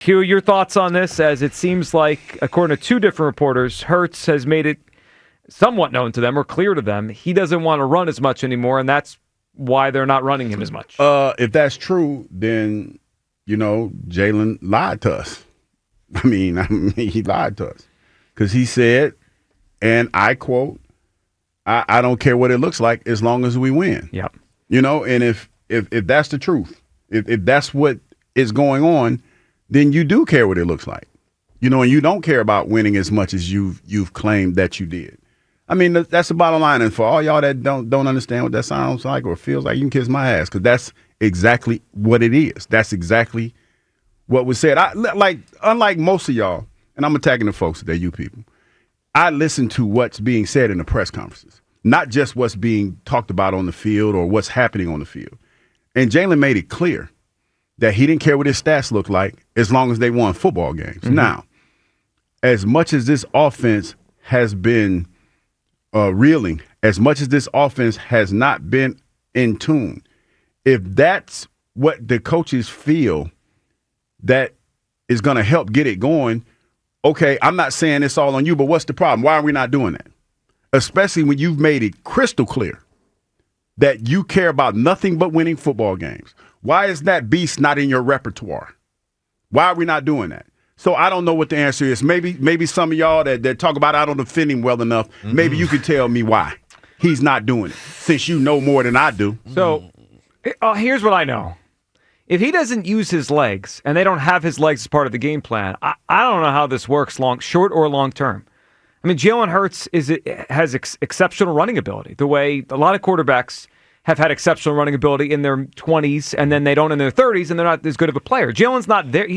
Hugh, your thoughts on this, as it seems like, according to two different reporters, Hurts has made it somewhat known to them or clear to them he doesn't want to run as much anymore, and that's why they're not running him as much. If that's true, then, Jalen lied to us. I mean, he lied to us. Because he said, and I quote, I don't care what it looks like as long as we win. Yep. And if that's the truth, if that's what is going on, then you do care what it looks like. And you don't care about winning as much as you've claimed that you did. I mean, that's the bottom line. And for all y'all that don't understand what that sounds like or feels like, you can kiss my ass, because that's exactly what it is. That's exactly what was said. Unlike most of y'all, and I'm attacking the folks today, you people, I listen to what's being said in the press conferences, not just what's being talked about on the field or what's happening on the field. And Jalen made it clear that he didn't care what his stats looked like as long as they won football games. Mm-hmm. Now, as much as this offense has been reeling, as much as this offense has not been in tune, if that's what the coaches feel that is going to help get it going, okay, I'm not saying it's all on you, but what's the problem? Why are we not doing that? Especially when you've made it crystal clear that you care about nothing but winning football games. Why is that beast not in your repertoire? Why are we not doing that? So I don't know what the answer is. Maybe some of y'all that talk about I don't defend him well enough, maybe you could tell me why he's not doing it, since you know more than I do. So here's what I know. If he doesn't use his legs and they don't have his legs as part of the game plan, I don't know how this works short or long term. I mean, Jalen Hurts has exceptional running ability, the way a lot of quarterbacks have had exceptional running ability in their 20s, and then they don't in their 30s, and they're not as good of a player. Jalen's not there.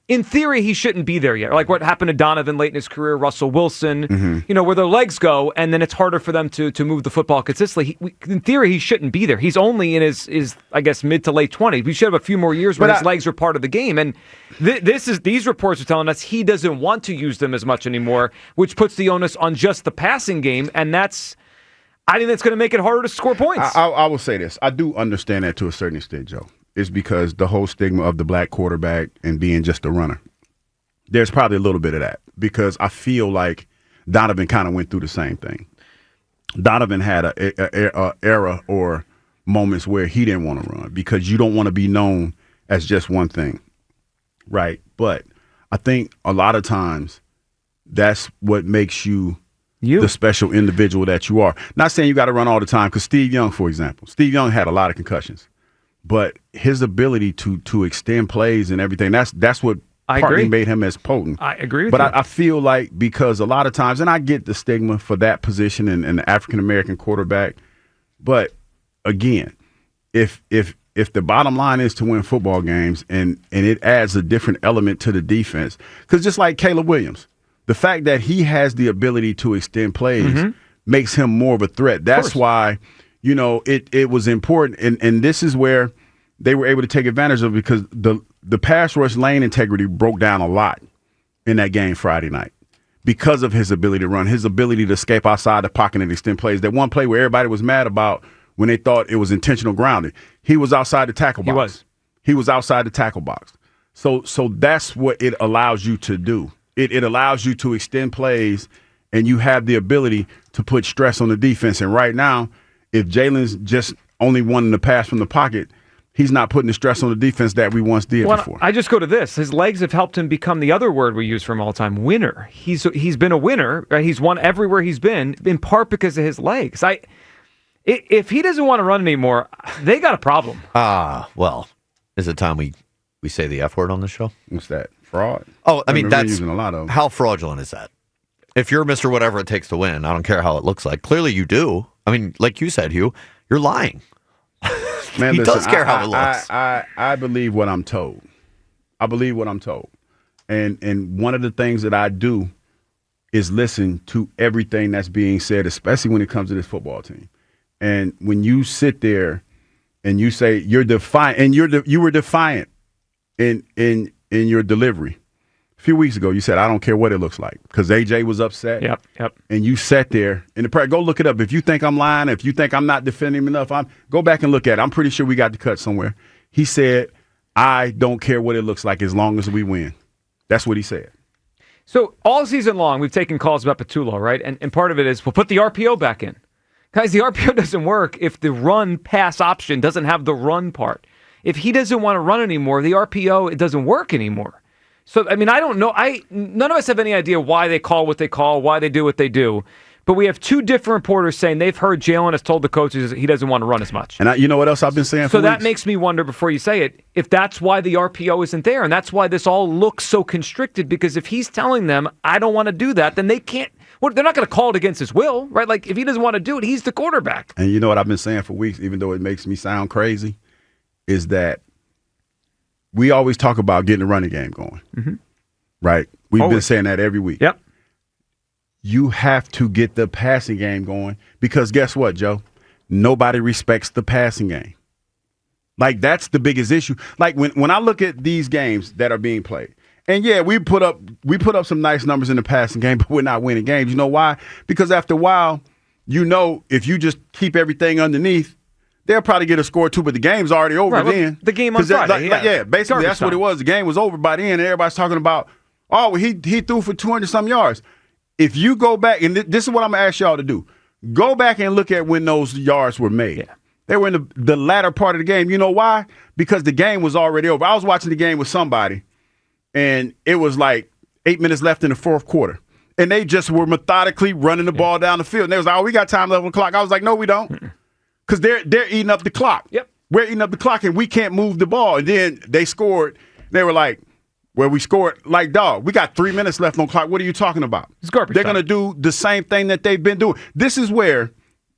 In theory, he shouldn't be there yet. Like what happened to Donovan late in his career, Russell Wilson, where their legs go, and then it's harder for them to move the football consistently. In theory, he shouldn't be there. He's only in his I guess, mid to late 20s. We should have a few more years where his legs are part of the game. And these reports are telling us he doesn't want to use them as much anymore, which puts the onus on just the passing game, and I think that's going to make it harder to score points. I will say this. I do understand that to a certain extent, Joe. It's because the whole stigma of the black quarterback and being just a runner. There's probably a little bit of that, because I feel like Donovan kind of went through the same thing. Donovan had a era or moments where he didn't want to run because you don't want to be known as just one thing, right? But I think a lot of times that's what makes you the special individual that you are. Not saying you got to run all the time, because Steve Young, for example, Steve Young had a lot of concussions, but his ability to extend plays and everything, that's what partly made him as potent. I agree with you. But I feel like, because a lot of times, and I get the stigma for that position and the African-American quarterback, but again, if the bottom line is to win football games and it adds a different element to the defense, because just like Caleb Williams, the fact that he has the ability to extend plays makes him more of a threat. That's why, it was important. And this is where they were able to take advantage of it, because the pass rush lane integrity broke down a lot in that game Friday night because of his ability to run, his ability to escape outside the pocket and extend plays. That one play where everybody was mad about when they thought it was intentional grounding, he was outside the tackle box. He was outside the tackle box. So that's what it allows you to do. It allows you to extend plays, and you have the ability to put stress on the defense. And right now, if Jalen's just only wanting to pass from the pocket, he's not putting the stress on the defense that we once did before. I just go to this. His legs have helped him become the other word we use for him all the time, winner. He's been a winner. Right? He's won everywhere he's been, in part because of his legs. If he doesn't want to run anymore, they got a problem. Well, is it time we say the F word on this show? What's that? Fraud? Oh, I mean, that's using a lot of. How fraudulent is that? If you're Mr. Whatever it takes to win, I don't care how it looks like. Clearly you do. I mean, like you said, Hugh, you're lying. Man, he listen, does care how it looks. I believe what I'm told. I believe what I'm told. And one of the things that I do is listen to everything that's being said, especially when it comes to this football team. And when you sit there and you say you're defiant, and you were defiant in your delivery. A few weeks ago, you said, I don't care what it looks like, because AJ was upset. Yep. And you sat there in the press. Go look it up. If you think I'm lying, if you think I'm not defending him enough, go back and look at it. I'm pretty sure we got the cut somewhere. He said, I don't care what it looks like as long as we win. That's what he said. So all season long, we've taken calls about Patullo, right? And part of it is, we'll put the RPO back in. Guys, the RPO doesn't work if the run-pass option doesn't have the run part. If he doesn't want to run anymore, the RPO, it doesn't work anymore. So, I mean, I don't know. None of us have any idea why they call what they call, why they do what they do. But we have two different reporters saying they've heard Jalen has told the coaches he doesn't want to run as much. And you know what else I've been saying for So that weeks? makes me wonder, before you say it, if that's why the RPO isn't there. And that's why this all looks so constricted. Because if he's telling them, I don't want to do that, then they can't. Well, they're not going to call it against his will, right? Like, if he doesn't want to do it, he's the quarterback. And you know what I've been saying for weeks, even though it makes me sound crazy, is that we always talk about getting the running game going, right? We've been saying that every week. Yep. You have to get the passing game going because guess what, Joe? Nobody respects the passing game. Like, that's the biggest issue. Like, when I look at these games that are being played, and yeah, we put up some nice numbers in the passing game, but we're not winning games. You know why? Because after a while, if you just keep everything underneath, they'll probably get a score or two, but the game's already over then. The game on Friday. Basically, that's what it was. The game was over by then, and everybody's talking about, oh, well, he threw for 200-some yards. If you go back, and this is what I'm going to ask y'all to do, go back and look at when those yards were made. Yeah. They were in the latter part of the game. You know why? Because the game was already over. I was watching the game with somebody, and it was like 8 minutes left in the fourth quarter. And they just were methodically running the ball down the field. And they was like, oh, we got time left on the clock. I was like, no, we don't. Because they're eating up the clock. Yep. We're eating up the clock, and we can't move the ball. And then they scored. They were like, well, we scored like, dog, we got 3 minutes left on the clock. What are you talking about? It's garbage. They're going to do the same thing that they've been doing. This is where,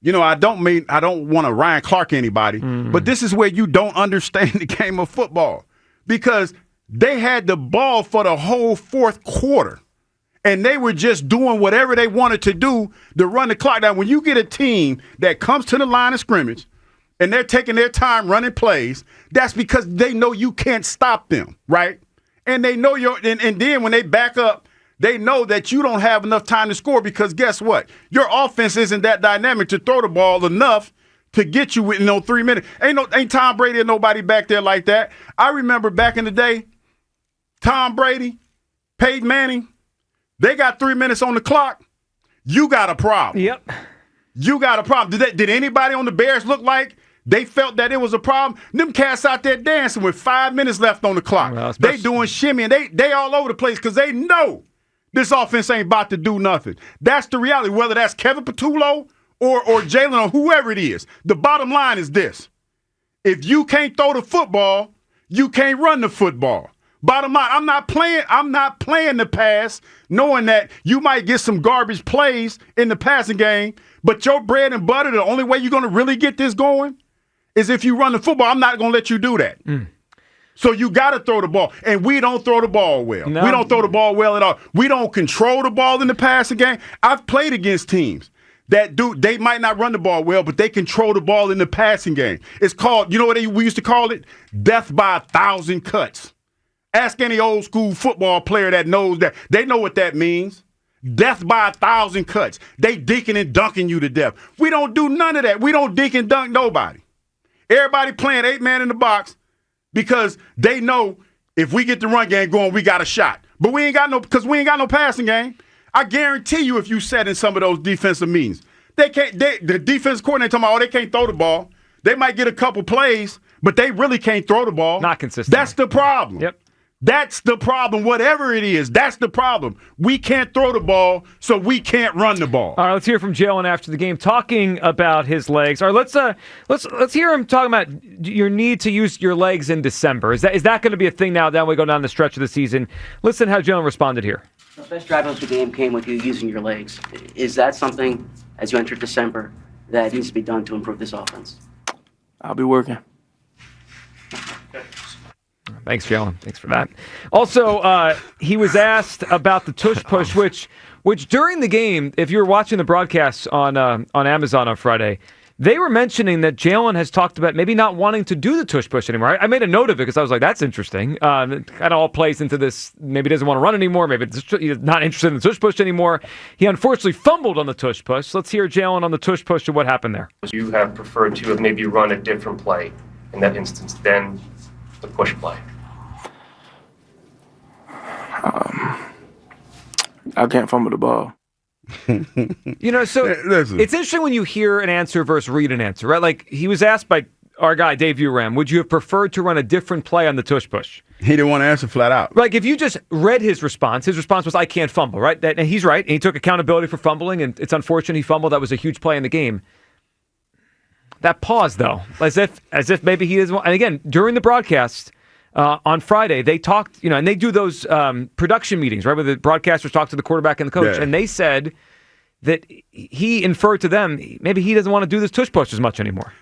I don't want to Ryan Clark anybody, but this is where you don't understand the game of football because they had the ball for the whole fourth quarter, and they were just doing whatever they wanted to do to run the clock down. When you get a team that comes to the line of scrimmage and they're taking their time running plays, that's because they know you can't stop them, right? And they know and then when they back up, they know that you don't have enough time to score because guess what? Your offense isn't that dynamic to throw the ball enough to get you within 3 minutes. Ain't Tom Brady or nobody back there like that. I remember back in the day, Tom Brady, Peyton Manning, they got 3 minutes on the clock. You got a problem. Yep. You got a problem. Did anybody on the Bears look like they felt that it was a problem? Them cats out there dancing with 5 minutes left on the clock. Well, they doing shimmy, and they all over the place because they know this offense ain't about to do nothing. That's the reality, whether that's Kevin Patullo or Jalen or whoever it is. The bottom line is this. If you can't throw the football, you can't run the football. Bottom line, I'm not playing the pass knowing that you might get some garbage plays in the passing game, but your bread and butter, the only way you're going to really get this going is if you run the football. I'm not going to let you do that. So you got to throw the ball. And we don't throw the ball well. No. We don't throw the ball well at all. We don't control the ball in the passing game. I've played against teams that they might not run the ball well, but they control the ball in the passing game. It's called, you know what we used to call it? Death by 1,000 cuts. Ask any old school football player that knows that. They know what that means. Death by 1,000 cuts. They dinking and dunking you to death. We don't do none of that. We don't dink and dunk nobody. Everybody playing 8-man in the box because they know if we get the run game going, we got a shot. But we ain't got no passing game. I guarantee you if you sat in some of those defensive meetings, the defensive coordinator talking about, they can't throw the ball. They might get a couple plays, but they really can't throw the ball. Not consistent. That's the problem. Yep. That's the problem. Whatever it is, that's the problem. We can't throw the ball, so we can't run the ball. All right, let's hear from Jalen after the game, talking about his legs. All right, let's hear him talking about your need to use your legs in December. Is that going to be a thing now? Then we go down the stretch of the season. Listen how Jalen responded here. The best drive of the game came with you using your legs. Is that something, as you enter December, that needs to be done to improve this offense? I'll be working. Thanks, Jalen. Thanks for that. Also, he was asked about the tush push, which during the game, if you were watching the broadcasts on Amazon on Friday, they were mentioning that Jalen has talked about maybe not wanting to do the tush push anymore. I made a note of it because I was like, that's interesting. It kind of all plays into this. Maybe he doesn't want to run anymore. Maybe he's not interested in the tush push anymore. He unfortunately fumbled on the tush push. Let's hear Jalen on the tush push and what happened there. You have preferred to have maybe run a different play in that instance than the push play? I can't fumble the ball. You know, so Listen. it's interesting when you hear an answer versus read an answer, right? Like he was asked by our guy, Dave Uram, would you have preferred to run a different play on the tush push? He didn't want to answer flat out. Like if you just read his response was, I can't fumble, right? And he's right. And he took accountability for fumbling, and it's unfortunate he fumbled. That was a huge play in the game. That pause, though, as if maybe he is. And again, during the broadcast on Friday, they talked, and they do those production meetings, right, where the broadcasters talk to the quarterback and the coach, and they said that he inferred to them maybe he doesn't want to do this tush push as much anymore.